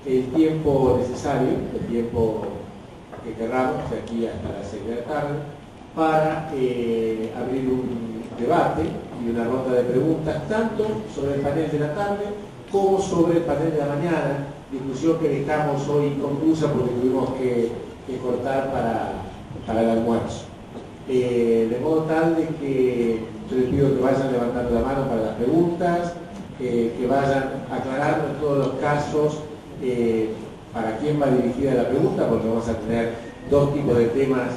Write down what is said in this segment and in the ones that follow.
el tiempo necesario, el tiempo que querramos, de aquí hasta las 6 de la tarde, para abrir un debate y una ronda de preguntas, tanto sobre el panel de la tarde como sobre el panel de la mañana, discusión que dejamos hoy inconclusa porque tuvimos que cortar para el almuerzo. De modo tal de que yo les pido que vayan levantando la mano para las preguntas, que vayan aclarando en todos los casos para quién va dirigida la pregunta, porque vamos a tener dos tipos de temas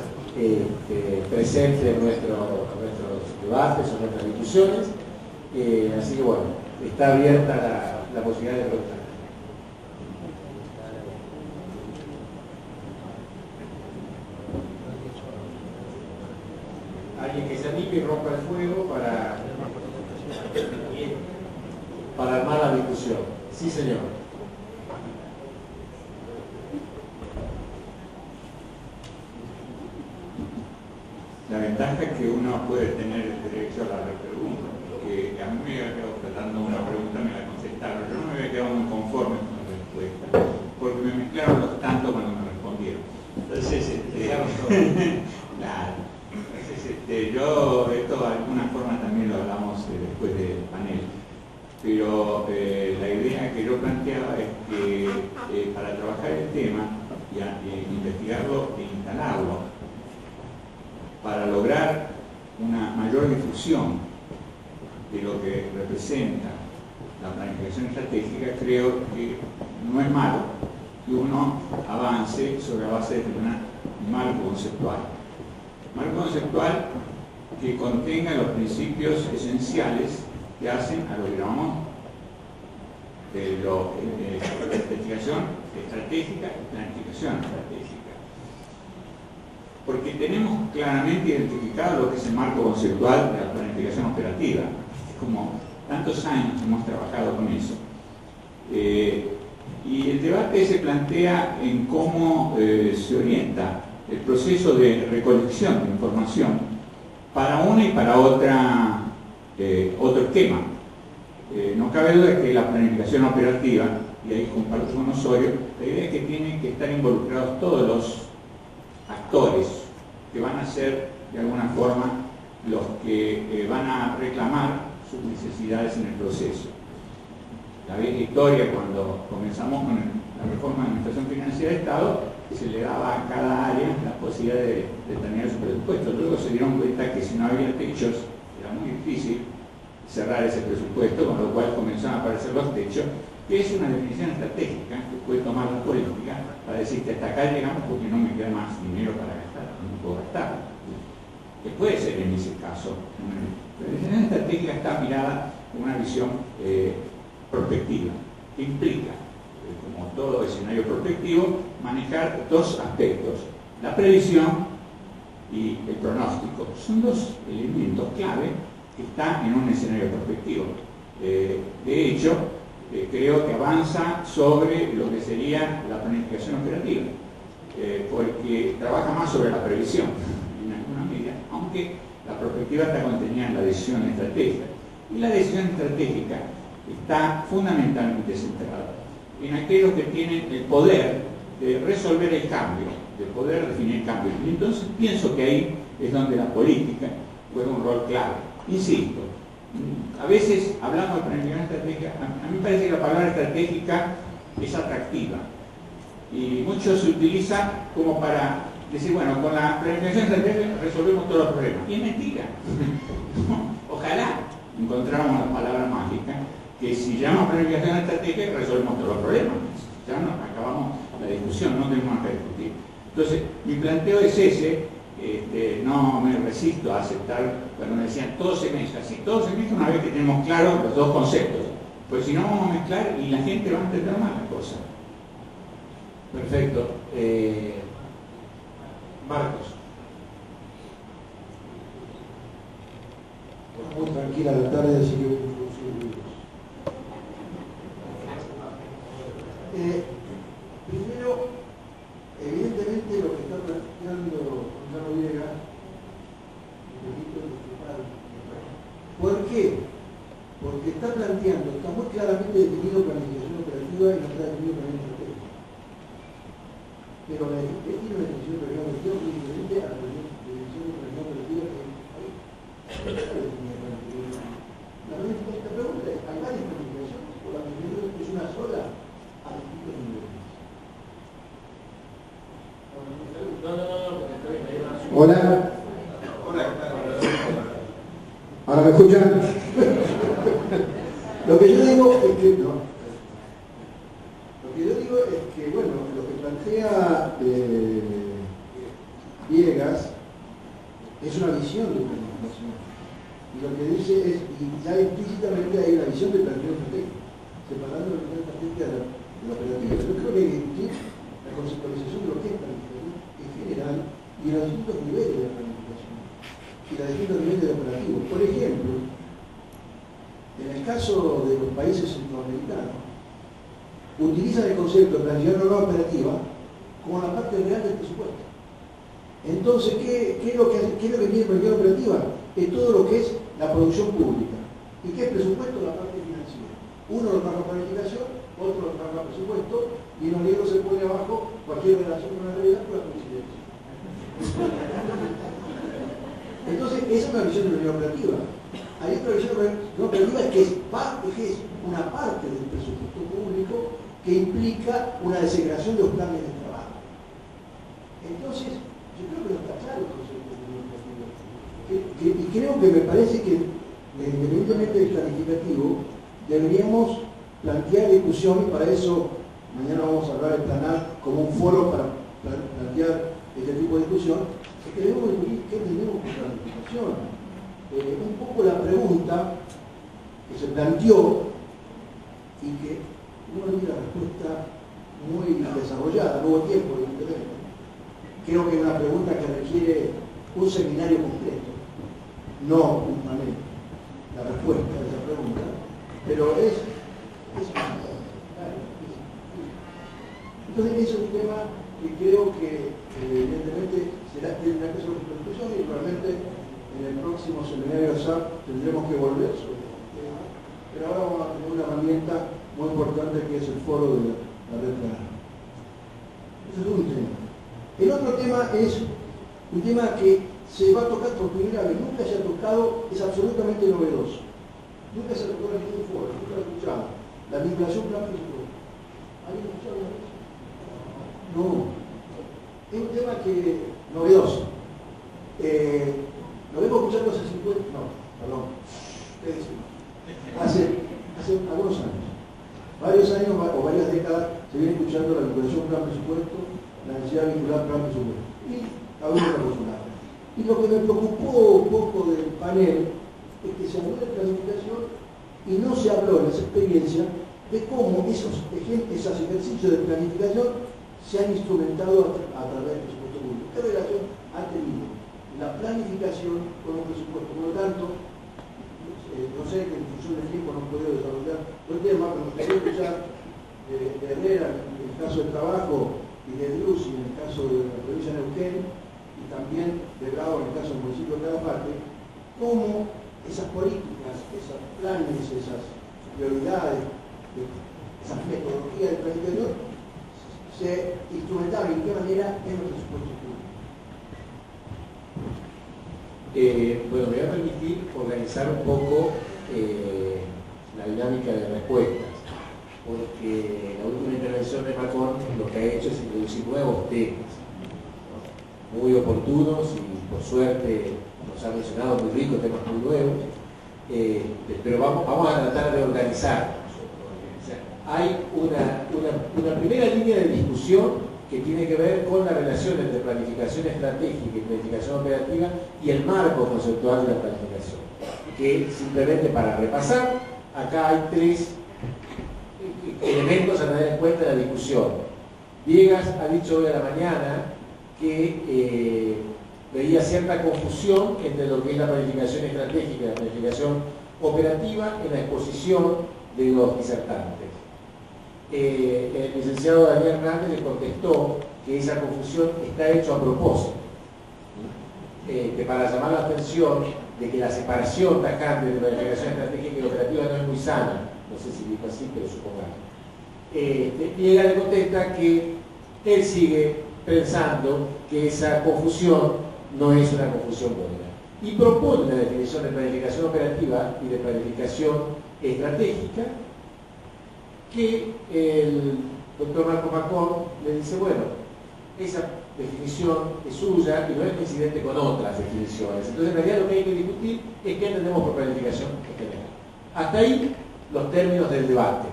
presentes en nuestros debates o nuestras discusiones. Así que bueno, está abierta la posibilidad de preguntar. Alguien que se anime y rompa el fuego para armar la discusión. Sí, señor. La ventaja es que uno puede tener el derecho a la repregunta, porque a mí me había quedado tratando una pregunta, me la contestaron, yo no me había quedado muy conforme con la respuesta, porque me mezclaron los tantos cuando me respondieron. Entonces, claro. Entonces, yo, esto de alguna forma también lo hablamos después del panel, pero la idea que yo planteaba es que para trabajar el tema y investigarlo e instalarlo, para lograr una mayor difusión de lo que representa la planificación estratégica, creo que no es malo que uno avance sobre la base de un marco conceptual. Marco conceptual que contenga los principios esenciales que hacen a lo que llamamos investigación estratégica y planificación estratégica. Porque tenemos claramente identificado lo que es el marco conceptual de la planificación operativa. Como tantos años hemos trabajado con eso. Y el debate se plantea en cómo se orienta el proceso de recolección de información para una y para otra, otro esquema. No cabe duda que la planificación operativa, y ahí comparto con Osorio, la idea es que tienen que estar involucrados todos los actores que van a ser de alguna forma los que van a reclamar sus necesidades en el proceso. La vieja historia, cuando comenzamos con la reforma de la Administración Financiera de Estado, se le daba a cada área la posibilidad de determinar su presupuesto. Luego se dieron cuenta que si no había techos era muy difícil cerrar ese presupuesto, con lo cual comenzaron a aparecer los techos, que es una definición estratégica que puede tomar la política para decir que hasta acá llegamos porque no me queda más dinero para gastar, no puedo gastar. Que puede ser en ese caso. La definición estratégica está mirada con una visión prospectiva, que implica, como todo escenario prospectivo, manejar dos aspectos: la previsión y el pronóstico. Son dos elementos clave que están en un escenario prospectivo. De hecho, creo que avanza sobre lo que sería la planificación operativa, porque trabaja más sobre la previsión, en alguna medida, aunque la perspectiva está contenida en la decisión estratégica. Y la decisión estratégica está fundamentalmente centrada en aquellos que tienen el poder de resolver el cambio, de poder definir cambios. Y entonces pienso que ahí es donde la política juega un rol clave. Insisto, a veces hablamos de planificación estratégica, a mí me parece que la palabra estratégica es atractiva y mucho se utiliza como para decir, bueno, con la planificación estratégica resolvemos todos los problemas. Y es mentira. Ojalá encontráramos la palabra mágica que si llamamos planificación estratégica resolvemos todos los problemas. Ya no acabamos la discusión, no tenemos nada que discutir. Entonces, mi planteo es ese. No me resisto a aceptar cuando me decían todo se mezcla. Sí, todo se mezcla una vez que tenemos claros los dos conceptos, pues si no vamos a mezclar y la gente va a entender mal la cosa. Perfecto. Marcos. Muy tranquila la tarde, así que primero, evidentemente lo que está planteando Gonzalo Viegas es un delito principal. ¿Por qué? Porque está planteando, está muy claramente definido planificación operativa y no está definido también estratégico. Pero la tiene una definición de reunión operativa muy diferente a la definición de reunión operativa que hay. La pregunta es, ¿hay varias planificaciones o la planificación es una sola a distintos niveles? Hola. ¿Ahora me escuchan? Lo que yo digo es que no. Lo que yo digo es que, bueno, lo que plantea Viegas es una visión de planificación. Y lo que dice es, y ya implícitamente hay una visión de planificación estratégica, separando la planificación estratégica de la operativa. Yo creo que hay que discutir la conceptualización de lo que es planificación en general y los distintos niveles de planificación y los distintos niveles de operativo. Por ejemplo, en el caso de los países centroamericanos, utilizan el concepto de planificación no operativa como la parte real del presupuesto. Entonces, ¿qué es lo que tiene planificación operativa? Es todo lo que es la producción pública. ¿Y qué es presupuesto? La parte financiera. Uno lo trabaja planificación, otro lo trabaja presupuesto, y en los libros se pone abajo cualquier relación con la realidad por la coincidencia. Entonces, esa es una visión de la unión operativa. Hay otra visión de la unión operativa que es una parte del presupuesto público que implica una desintegración de los planes de trabajo. Entonces, yo creo que no está claro el concepto de unión operativa. Y creo que me parece que, independientemente del planificativo, deberíamos plantear discusión, y para eso mañana vamos a hablar de Planar como un foro para plantear este tipo de discusión, es que debemos discutir qué tenemos con planificación. Un poco la pregunta que se planteó y que no hay una respuesta muy desarrollada, no hubo tiempo, evidentemente. Creo que es una pregunta que requiere un seminario completo, no un panel, la respuesta a esa pregunta, pero es entonces ese es un tema que creo que evidentemente tendrá que ser una discusión y realmente en el próximo seminario SAP tendremos que volver sobre este tema, pero ahora vamos a tener una herramienta muy importante que es el foro de la red Planar. Ese es un tema. El otro tema es un tema que se va a tocar por primera vez, nunca se ha tocado, es absolutamente novedoso. Nunca se ha tocado en ningún foro, nunca lo he escuchado. La vinculación plan presupuesto. ¿Alguien ha escuchado eso? No. Es un tema que novedoso. Lo vengo escuchando hace 50, no, perdón, hace algunos años. Varios años o varias décadas se viene escuchando la vinculación plan presupuesto, la necesidad de vincular plan presupuesto. Y algunos resultados. Y lo que me preocupó un poco del panel es que se habló de planificación y no se habló en esa experiencia de cómo esos ejercicios de planificación se han instrumentado a través del presupuesto público. ¿Qué relación ha tenido la planificación con un presupuesto? Por lo tanto, no sé que en función del tiempo no he podido desarrollar los temas, pero me gustaría escuchar de Herrera en el caso del trabajo y de Drus en el caso de la provincia de Neuquén y también de Bravo en el caso del municipio de cada parte, cómo esas políticas, esos planes, esas prioridades, esas metodologías de planificación se instrumentaron y de qué manera en los presupuestos públicos. Bueno, me voy a permitir organizar un poco la dinámica de respuestas, porque la última intervención de Macón lo que ha hecho es introducir nuevos temas, ¿no? Muy oportunos y por suerte nos ha mencionado muy ricos, temas muy nuevos, pero vamos a tratar de organizarnos. Hay una primera línea de discusión que tiene que ver con la relación entre planificación estratégica y planificación operativa y el marco conceptual de la planificación. Que simplemente para repasar, acá hay tres elementos a tener en cuenta en la discusión. Viegas ha dicho hoy a la mañana que veía cierta confusión entre lo que es la planificación estratégica y la planificación operativa en la exposición de los disertantes. El licenciado Daniel Hernández le contestó que esa confusión está hecho a propósito, que para llamar la atención de que la separación tajante de planificación estratégica y operativa no es muy sana, no sé si dijo así, pero supongamos. Y ella le contesta que él sigue pensando que esa confusión no es una confusión buena. Y propone una definición de planificación operativa y de planificación estratégica que el doctor Marco Macón le dice, bueno, esa definición es suya y no es coincidente con otras definiciones. Entonces, en realidad lo que hay que discutir es qué entendemos por planificación en general. Hasta ahí los términos del debate.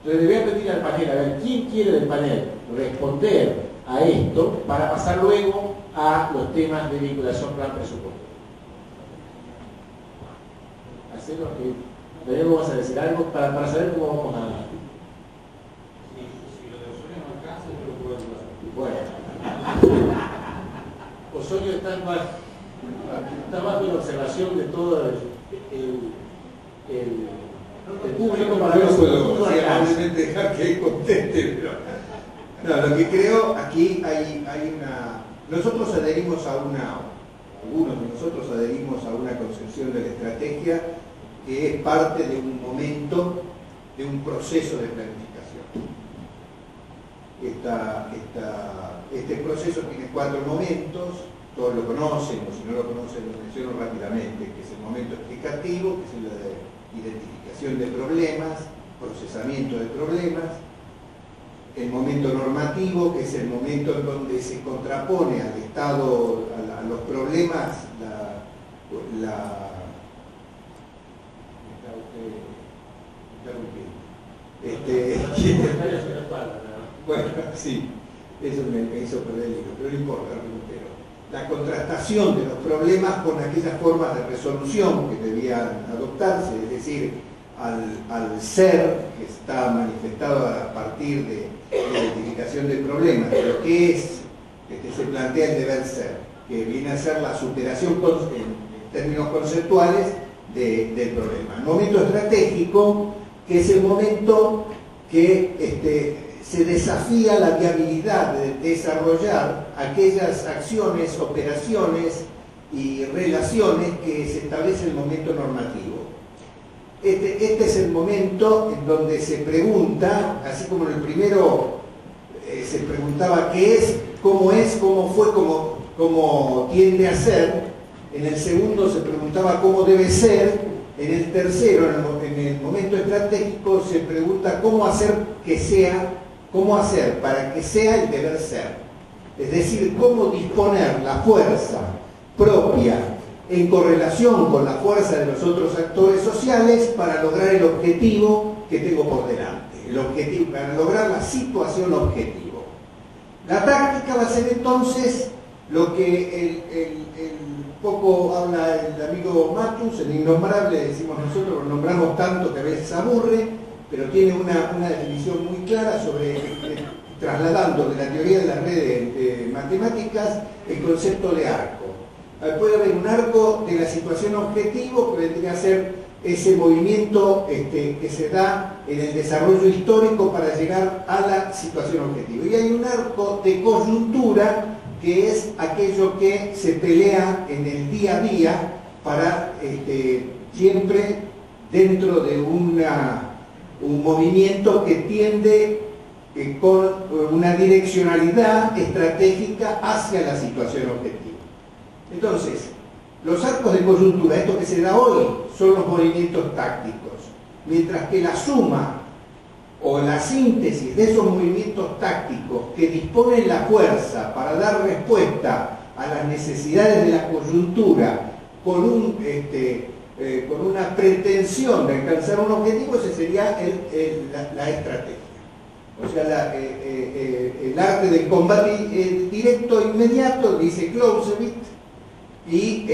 Entonces, le voy a pedir al panel, a ver, ¿quién quiere del panel responder a esto para pasar luego a los temas de vinculación plan-presupuesto? Hacemos que... Luego vamos a decir algo para saber cómo vamos a... Si lo de Osorio no alcanza, yo lo puedo ayudar. Bueno. Osorio está bajo la observación de todo el público para ver si puedo alcanza. simplemente dejar que él conteste, pero... No, lo que creo, aquí hay una... Nosotros adherimos a algunos de nosotros adherimos a una concepción de la estrategia que es parte de un momento, de un proceso de planificación. Este proceso tiene 4 momentos, todos lo conocen, o si no lo conocen lo menciono rápidamente, que es el momento explicativo, que es el de identificación de problemas, procesamiento de problemas, el momento normativo, que es el momento en donde se contrapone al Estado, a los problemas, bueno, sí, eso me hizo perder el hilo, pero no importa, la contrastación de los problemas con aquellas formas de resolución que debían adoptarse, es decir, al ser que está manifestado a partir de la identificación del problema, de lo que es, se plantea el deber ser, que viene a ser la superación en términos conceptuales del problema. El momento estratégico, que es el momento que se desafía la viabilidad de desarrollar aquellas acciones, operaciones y relaciones que se establece en el momento normativo. Este es el momento en donde se pregunta, así como en el primero se preguntaba qué es, cómo fue, cómo tiende a ser, en el segundo se preguntaba cómo debe ser, en el tercero, en el momento estratégico, se pregunta cómo hacer para que sea el deber ser. Es decir, cómo disponer la fuerza propia en correlación con la fuerza de los otros actores sociales para lograr el objetivo que tengo por delante, para lograr la situación objetivo. La táctica va a ser entonces lo que poco habla el amigo Matus, el innombrable, decimos nosotros, lo nombramos tanto que a veces aburre, pero tiene una definición muy clara sobre, trasladando de la teoría de las redes matemáticas, el concepto de arco. Puede haber un arco de la situación objetivo que vendría a ser ese movimiento que se da en el desarrollo histórico para llegar a la situación objetiva. Y hay un arco de coyuntura que es aquello que se pelea en el día a día para siempre dentro de un movimiento que tiende con una direccionalidad estratégica hacia la situación objetiva. Entonces, los arcos de coyuntura, esto que se da hoy, son los movimientos tácticos, mientras que la suma o la síntesis de esos movimientos tácticos que disponen la fuerza para dar respuesta a las necesidades de la coyuntura con una pretensión de alcanzar un objetivo, ese sería la estrategia. O sea, el arte del combate directo e inmediato, dice Clausewitz, y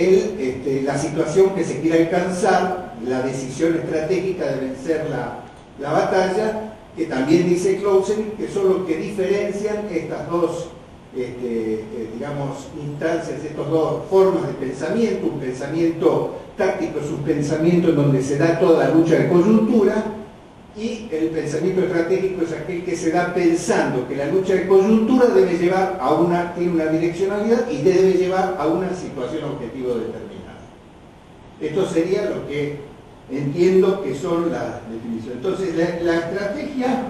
la situación que se quiere alcanzar, la decisión estratégica de vencer la batalla, que también dice Clausewitz, que son los que diferencian estas dos digamos, instancias, estas dos formas de pensamiento. Un pensamiento táctico es un pensamiento en donde se da toda la lucha de coyuntura, y el pensamiento estratégico es aquel que se da pensando que la lucha de coyuntura debe llevar tiene una direccionalidad y debe llevar a una situación objetivo determinada. Esto sería lo que entiendo que son las definiciones. Entonces, la estrategia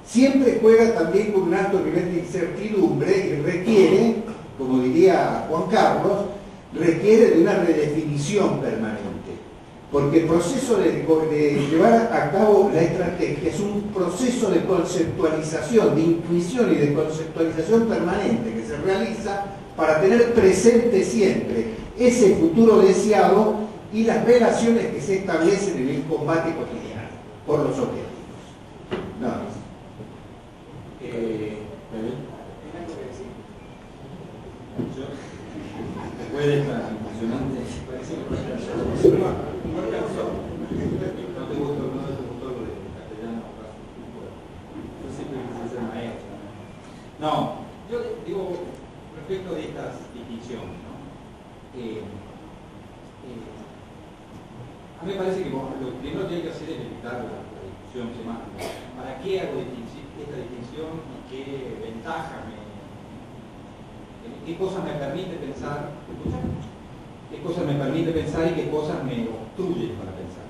siempre juega también con un alto nivel de incertidumbre y requiere, como diría Juan Carlos, requiere de una redefinición permanente. Porque el proceso de llevar a cabo la estrategia es un proceso de conceptualización, de intuición y de conceptualización permanente que se realiza para tener presente siempre ese futuro deseado y las relaciones que se establecen en el combate cotidiano por los objetivos. Nada más. Después de esta impresionante, parece que no alcanzó. No te gustó lo de castellano, yo siempre quise ser maestro. No, yo digo, respecto de estas distinciones, ¿no? A mí me parece que lo primero que hay que hacer es evitar la discusión semántica. ¿Para qué hago esta distinción y qué ventajas qué cosas me permite pensar? ¿Qué cosas me permite pensar y qué cosas me obstruyen para pensar?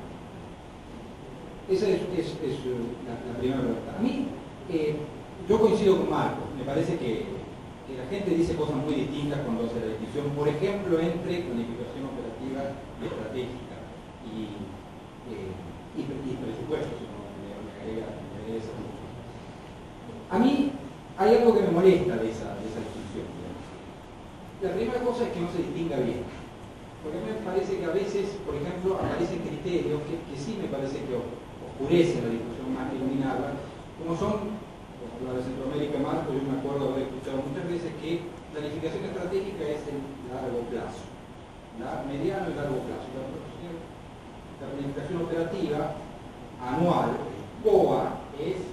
Esa es la primera pregunta. A mí, yo coincido con Marcos. Me parece que la gente dice cosas muy distintas cuando hace la distinción, por ejemplo, entre planificación operativa y estratégica y presupuesto, si no me agrega esa. A mí hay algo que me molesta de esa distinción. La primera cosa es que no se distinga bien, porque a mí me parece que a veces, por ejemplo, aparecen criterios que sí me parece que oscurecen la discusión más que iluminarla, como son, por ejemplo, de Centroamérica, Marco, yo me acuerdo haber escuchado muchas veces que planificación estratégica es el largo plazo, mediano y largo plazo. La planificación operativa anual, POA, es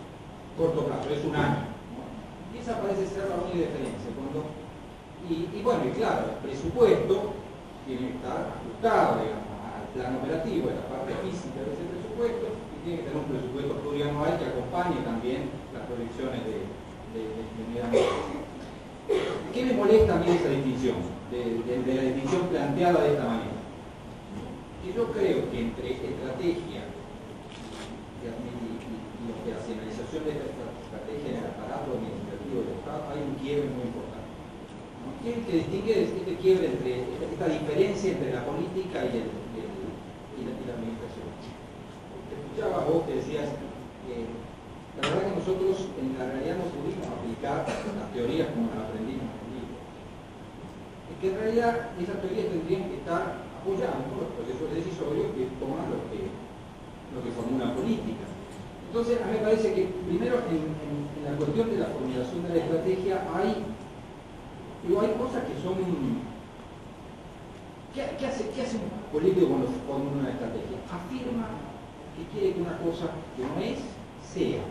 corto plazo, es un año. ¿No? Y esa parece ser la única diferencia. Y bueno, y claro, el presupuesto tiene que estar ajustado, digamos, al plan operativo, a la parte física de ese presupuesto, y tiene que tener un presupuesto plurianual que acompañe también las proyecciones de medio ambiente. ¿Qué me molesta a mí esa distinción? De la distinción planteada de esta manera. Que yo creo que entre estrategia y operacionalización de esta estrategia en el aparato administrativo del Estado hay un quiebre muy importante. ¿Qué es que distingue este quiebre entre esta diferencia entre la política y la administración? Te escuchaba vos que decías la verdad que nosotros en la realidad no pudimos aplicar las teorías como las aprendimos en el libro. Es que en realidad esas teorías tendrían que estar apoyadas por los procesos decisorios que toman lo que formula política. Entonces, a mí me parece que primero en la cuestión de la formulación de la estrategia hay cosas que son... ¿Qué hace un político con una estrategia? Afirma que quiere que una cosa que no es, sea.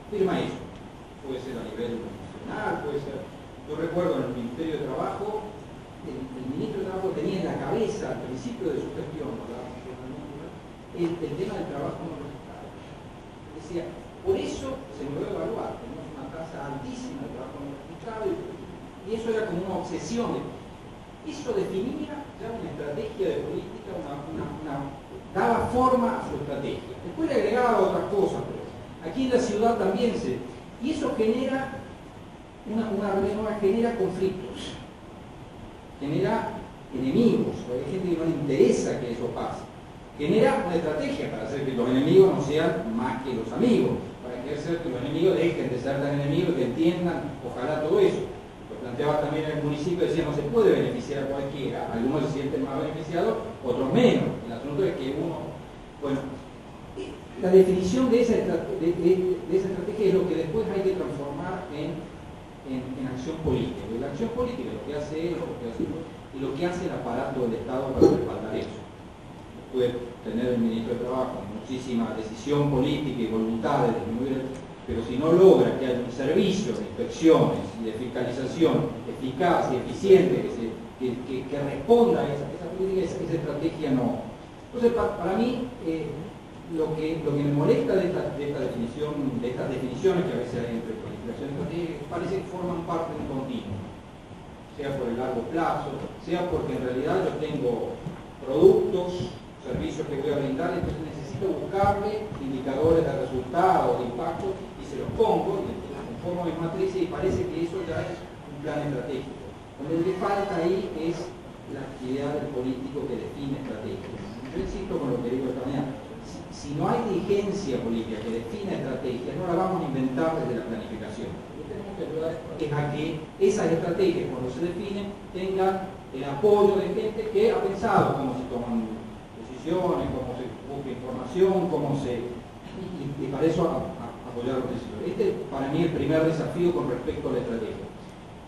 Afirma eso. Puede ser a nivel nacional, puede ser... Yo recuerdo en el Ministerio de Trabajo, el Ministro de Trabajo tenía en la cabeza al principio de su gestión, el tema del trabajo no registrado. Decía, por eso se me va a evaluar, tenemos una tasa altísima de trabajo no registrado y eso era como una obsesión. Eso definía ya una estrategia de política, daba forma a su estrategia. Después le agregaba otras cosas, pero aquí en la ciudad también y eso genera genera conflictos, genera enemigos, porque hay gente que no le interesa que eso pase. Genera una estrategia para hacer que los enemigos no sean más que los amigos, para hacer que los enemigos dejen de ser tan enemigos, que entiendan, ojalá todo eso. Lo planteaba también en el municipio, decía, no se puede beneficiar a cualquiera, algunos se sienten más beneficiados, otros menos. El asunto es que la definición de esa estrategia es lo que después hay que transformar en acción política. Y la acción política lo que hace es y lo que hace el aparato del Estado para respaldar eso. Puede tener el ministro de Trabajo muchísima decisión política y voluntad de disminuir, pero si no logra que haya un servicio de inspecciones y de fiscalización eficaz y eficiente que responda a esa política, esa estrategia no. Entonces, para mí, lo que me molesta de estas definiciones que a veces hay entre planificación y estrategia, parece que forman parte de un continuo, sea por el largo plazo, sea porque en realidad yo tengo productos, servicios que voy a brindar, entonces necesito buscarle indicadores de resultados, de impacto, y se los pongo y las conformo en matrices y parece que eso ya es un plan estratégico. Donde le falta ahí es la actividad del político que define estrategias. Yo insisto con lo que digo esta mañana. Si no hay dirigencia política que defina estrategias, no la vamos a inventar desde la planificación. Lo que tenemos que ayudar es a que esas estrategias, cuando se definen, tengan el apoyo de gente que ha pensado cómo se toman decisiones, cómo se busca información, cómo se... Y para eso apoyar los decisiones. Este es para mí el primer desafío con respecto a la estrategia.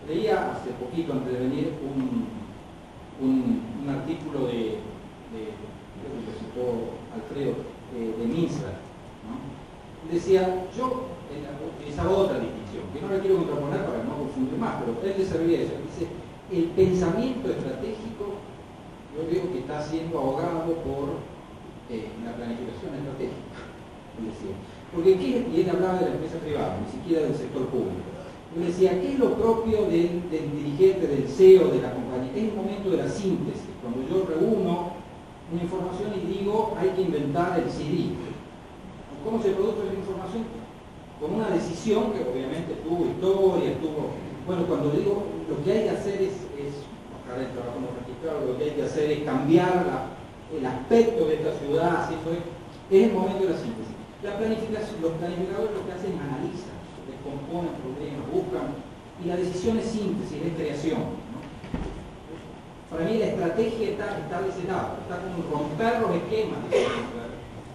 Leía hace poquito, antes de venir, un artículo de creo que lo citó Alfredo, de Minsberg, ¿no? Decía, yo utilizaba otra distinción, que no la quiero contraponer para no confundir más, pero él le servía eso. Dice, el pensamiento estratégico, yo digo que está siendo ahogado por la planificación estratégica. Él decía, porque y él hablaba de la empresa privada, ni siquiera del sector público. Él decía, ¿qué es lo propio del dirigente, del CEO de la compañía? Es el momento de la síntesis, cuando yo reúno una información y digo, hay que inventar el CD. ¿Cómo se produce esa información? Con una decisión que obviamente tuvo historia, Bueno, cuando digo, lo que hay que hacer es bajar el trabajo no registrado, lo que hay que hacer es cambiar el aspecto de esta ciudad, eso es el momento de la síntesis. La planificación, los planificadores lo que hacen es analizan, descomponen problemas, buscan, y la decisión es síntesis, es creación. Para mí la estrategia está de ese lado, está como romper los esquemas,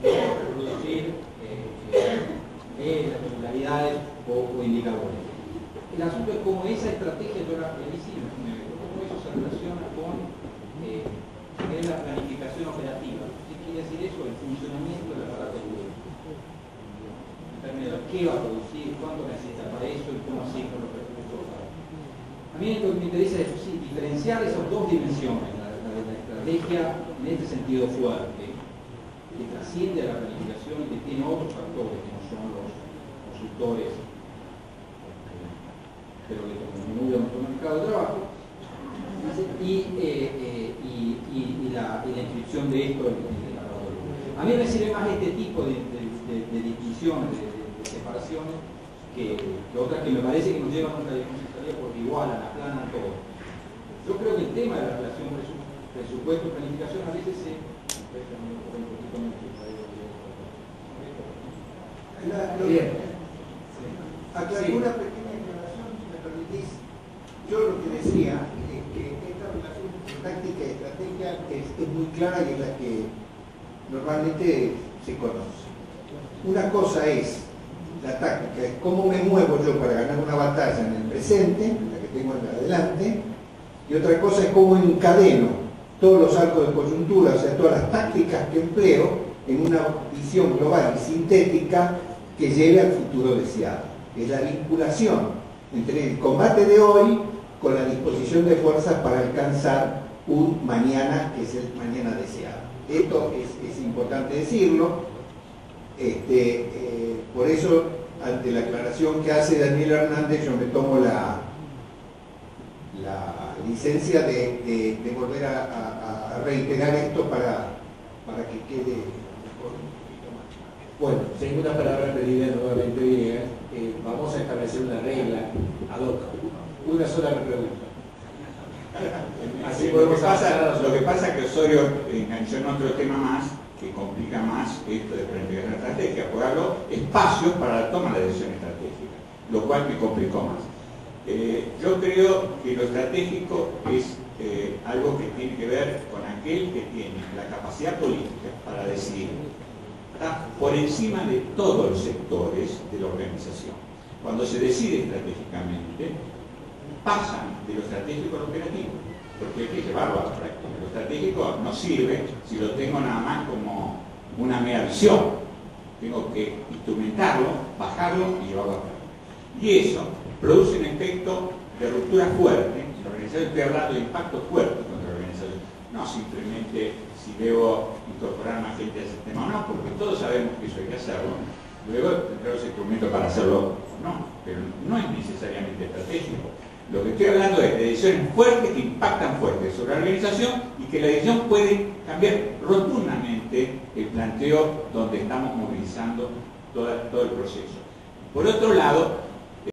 reproducir las regularidades o indicadores. El asunto es cómo esa estrategia, yo la revisé, cómo eso se relaciona con la planificación operativa. ¿Qué quiere decir eso? El funcionamiento del aparato público. En términos de qué va a producir, cuánto necesita para eso y cómo asigna los recursos. A mí lo que me interesa es diferenciar esas dos dimensiones, la de la estrategia en este sentido fuerte, que trasciende a la planificación y que tiene otros factores que no son los consultores, pero que disminuyen nuestro mercado de trabajo, y la inscripción de esto en el laboratorio. A mí me sirve más este tipo de distinciones, de separaciones, que otras que me parece que nos llevan a una diagnosticaría porque igualan, aplanan todo. Yo creo que el tema de la relación presupuesto-planificación a veces se... Aclaré una pequeña aclaración, si me permitís. Yo lo que decía es que esta relación entre táctica y estrategia es muy clara y es la que normalmente se conoce. Una cosa es la táctica, es cómo me muevo yo para ganar una batalla en el presente, la que tengo en adelante, y otra cosa es cómo encadeno todos los arcos de coyuntura, o sea, todas las tácticas que empleo en una visión global y sintética que lleve al futuro deseado. Es la vinculación entre el combate de hoy con la disposición de fuerzas para alcanzar un mañana que es el mañana deseado. Esto es importante decirlo. Por eso, ante la aclaración que hace Daniel Hernández, yo me tomo la licencia de volver a reiterar esto para que quede mejor un poquito más. Bueno, tengo una palabra pedida nuevamente, Villegas. Vamos a establecer una regla ad hoc, una sola pregunta. Así podemos avanzar. Lo que pasa es que Osorio enganchó en otro tema más que complica más esto de planificación estratégica, porque hablo espacios para la toma de la decisión estratégica, lo cual me complicó más. Yo creo que lo estratégico es algo que tiene que ver con aquel que tiene la capacidad política para decidir. Está por encima de todos los sectores de la organización. Cuando se decide estratégicamente, pasan de lo estratégico a lo operativo, porque hay que llevarlo a la práctica. Lo estratégico no sirve si lo tengo nada más como una mera visión. Tengo que instrumentarlo, bajarlo y llevarlo a la práctica. Y eso produce un efecto de ruptura fuerte en la organización. Estoy hablando de impacto fuerte contra la organización. No simplemente si debo incorporar más gente al sistema o no, porque todos sabemos que eso hay que hacerlo. Luego tendré los instrumentos para hacerlo o no, pero no es necesariamente estratégico. Lo que estoy hablando es de decisiones fuertes que impactan fuerte sobre la organización y que la decisión puede cambiar rotundamente el planteo donde estamos movilizando todo el proceso. Por otro lado,